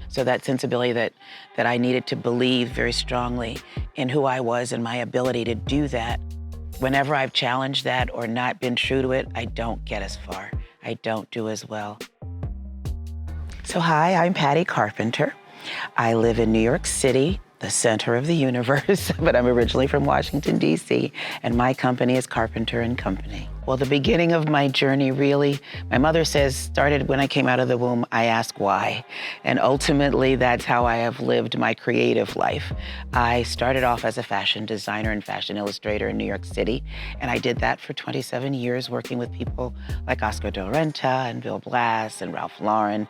So that sensibility that I needed to believe very strongly in who I was and my ability to do that. Whenever I've challenged that or not been true to it, I don't get as far. I don't do as well. So hi, I'm Patty Carpenter. I live in New York City, the center of the universe, but I'm originally from Washington, D.C., and my company is Carpenter and Company. Well, the beginning of my journey really, my mother says, started when I came out of the womb. I asked why. And ultimately, that's how I have lived my creative life. I started off as a fashion designer and fashion illustrator in New York City, and I did that for 27 years, working with people like Oscar de la Renta and Bill Blass and Ralph Lauren,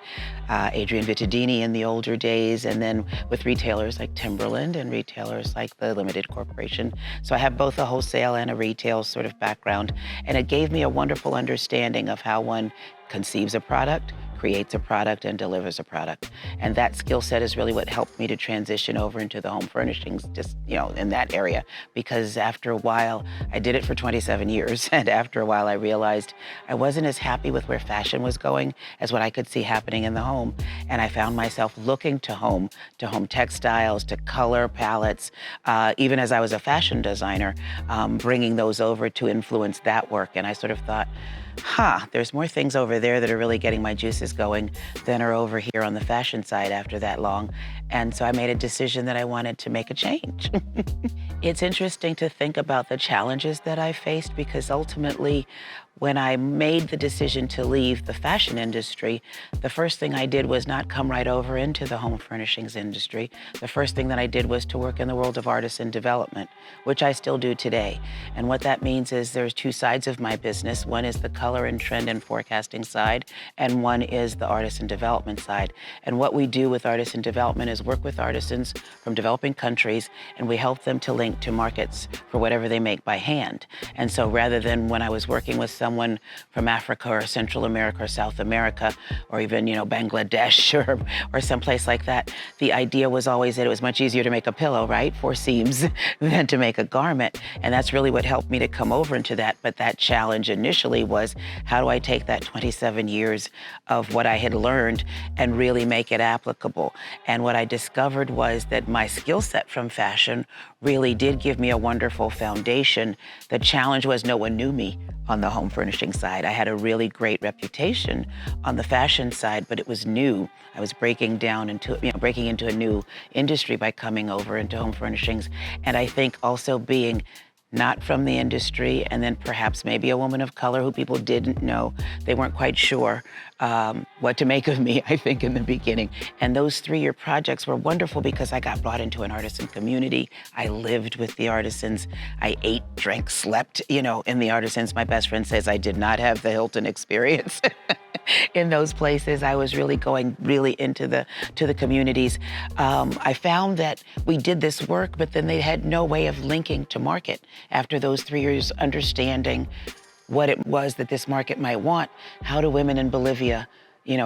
Adrian Vittadini in the older days, and then with retailers like Timberland and retailers like the Limited Corporation. So I have both a wholesale and a retail sort of background, and it gave me a wonderful understanding of how one conceives a product, creates a product, and delivers a product. And that skill set is really what helped me to transition over into the home furnishings, just, in that area. Because after a while, I did it for 27 years, and after a while I realized I wasn't as happy with where fashion was going as what I could see happening in the home. And I found myself looking to home textiles, to color palettes, even as I was a fashion designer, bringing those over to influence that work. And I sort of thought, there's more things over there that are really getting my juices going than are over here on the fashion side after that long. And so I made a decision that I wanted to make a change. It's interesting to think about the challenges that I faced, because ultimately, when I made the decision to leave the fashion industry, the first thing I did was not come right over into the home furnishings industry. The first thing that I did was to work in the world of artisan development, which I still do today. And what that means is there's two sides of my business. One is the color and trend and forecasting side, and one is the artisan development side. And what we do with artisan development is work with artisans from developing countries, and we help them to link to markets for whatever they make by hand. And so rather than when I was working with someone from Africa or Central America or South America, or even, Bangladesh or someplace like that, the idea was always that it was much easier to make a pillow, right? 4 seams than to make a garment. And that's really what helped me to come over into that. But that challenge initially was, how do I take that 27 years of what I had learned and really make it applicable? And what I discovered was that my skill set from fashion really did give me a wonderful foundation. The challenge was no one knew me on the home furnishing side. I had a really great reputation on the fashion side, but it was new. I was breaking into a new industry by coming over into home furnishings. And I think also being not from the industry, and then perhaps maybe a woman of color who people didn't know. They weren't quite sure what to make of me, I think, in the beginning. And those 3-year projects were wonderful because I got brought into an artisan community. I lived with the artisans. I ate, drank, slept, in the artisans. My best friend says I did not have the Hilton experience. In those places, I was really going into the communities. I found that we did this work, but then they had no way of linking to market. After those 3 years, understanding what it was that this market might want, how do women in Bolivia,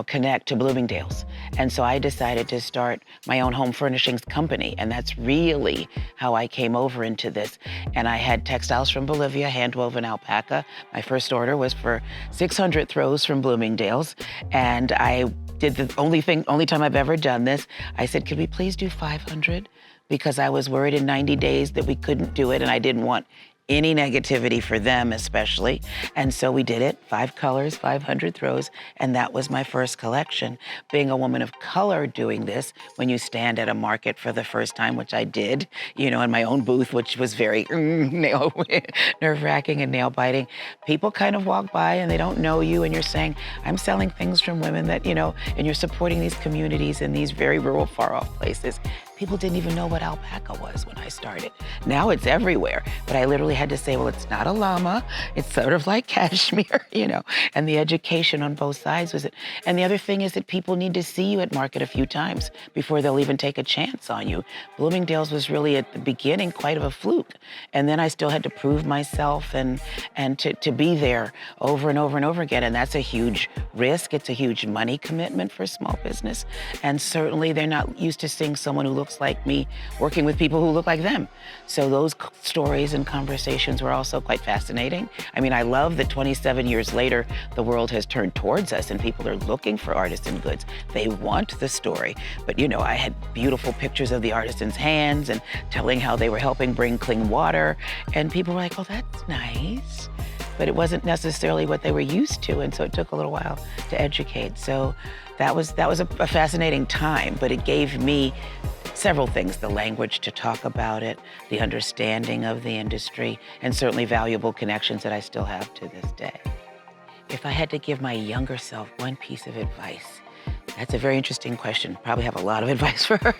connect to Bloomingdale's? And so I decided to start my own home furnishings company, and that's really how I came over into this. And I had textiles from Bolivia, hand-woven alpaca. My first order was for 600 throws from Bloomingdale's, and I did the only time I've ever done this. I said, could we please do 500? Because I was worried in 90 days that we couldn't do it, and I didn't want any negativity for them especially. And so we did it, 5 colors, 500 throws, and that was my first collection. Being a woman of color doing this, when you stand at a market for the first time, which I did, in my own booth, which was very nerve-wracking and nail-biting, people kind of walk by and they don't know you, and you're saying, I'm selling things from women that, and you're supporting these communities in these very rural, far-off places. People didn't even know what alpaca was when I started. Now it's everywhere. But I literally had to say, well, it's not a llama. It's sort of like cashmere, and the education on both sides was it. And the other thing is that people need to see you at market a few times before they'll even take a chance on you. Bloomingdale's was really at the beginning quite of a fluke. And then I still had to prove myself and to be there over and over and over again. And that's a huge risk. It's a huge money commitment for a small business. And certainly they're not used to seeing someone who looks looks like me working with people who look like them. So those stories and conversations were also quite fascinating. I mean, I love that 27 years later, the world has turned towards us and people are looking for artisan goods. They want the story. But you know, I had beautiful pictures of the artisans' hands and telling how they were helping bring clean water. And people were like, oh, that's nice. But it wasn't necessarily what they were used to, and so it took a little while to educate. So that was a fascinating time, but it gave me several things: the language to talk about it, the understanding of the industry, and certainly valuable connections that I still have to this day. If I had to give my younger self one piece of advice, that's a very interesting question. Probably have a lot of advice for her.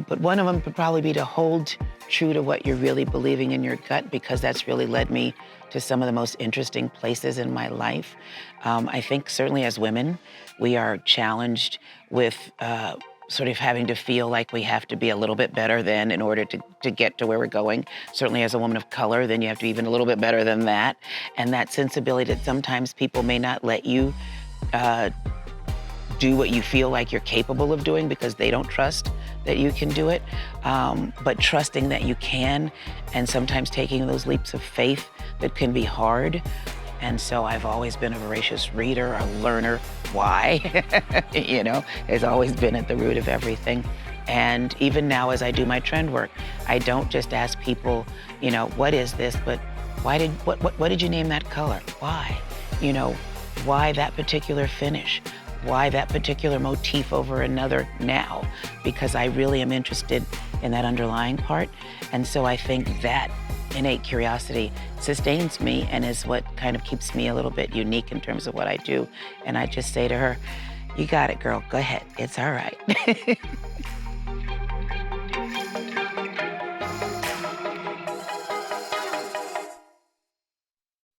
But one of them would probably be to hold true to what you're really believing in your gut, because that's really led me to some of the most interesting places in my life. I think certainly as women, we are challenged with sort of having to feel like we have to be a little bit better than in order to get to where we're going. Certainly as a woman of color, then you have to be even a little bit better than that. And that sensibility that sometimes people may not let you do what you feel like you're capable of doing because they don't trust that you can do it, but trusting that you can, and sometimes taking those leaps of faith that can be hard. And so I've always been a voracious reader, a learner. Why? You know, has always been at the root of everything. And even now as I do my trend work, I don't just ask people, you know, what is this, but what did you name that color? Why? You know, why that particular finish? Why that particular motif over another now? Because I really am interested in that underlying part. And so I think that innate curiosity sustains me and is what kind of keeps me a little bit unique in terms of what I do. And I just say to her, you got it, girl, go ahead, it's all right.